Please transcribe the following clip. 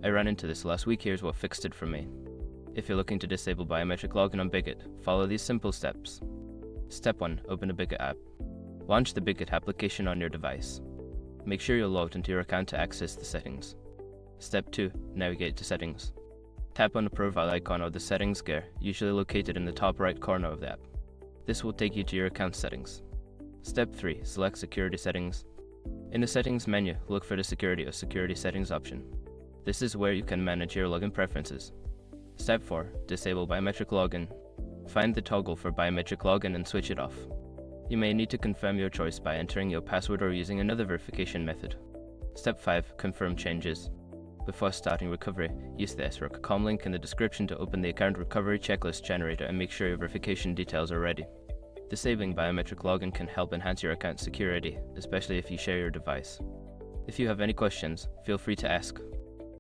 I ran into this last week. Here's what fixed it for me. If you're looking to disable biometric login on Bitget, follow these simple steps. Step 1. Open the Bitget app. Launch the Bitget application on your device. Make sure you're logged into your account to access the settings. Step 2. Navigate to Settings. Tap on the profile icon or the settings gear, usually located in the top right corner of the app. This will take you to your account settings. Step 3. Select Security Settings. In the Settings menu, look for the Security or Security Settings option. This is where you can manage your login preferences. Step 4. Disable biometric login. Find the toggle for biometric login and switch it off. You may need to confirm your choice by entering your password or using another verification method. Step 5. Confirm changes. Before starting recovery, use the SROC.com link in the description to open the account recovery checklist generator and make sure your verification details are ready. Disabling biometric login can help enhance your account security, especially if you share your device. If you have any questions, feel free to ask.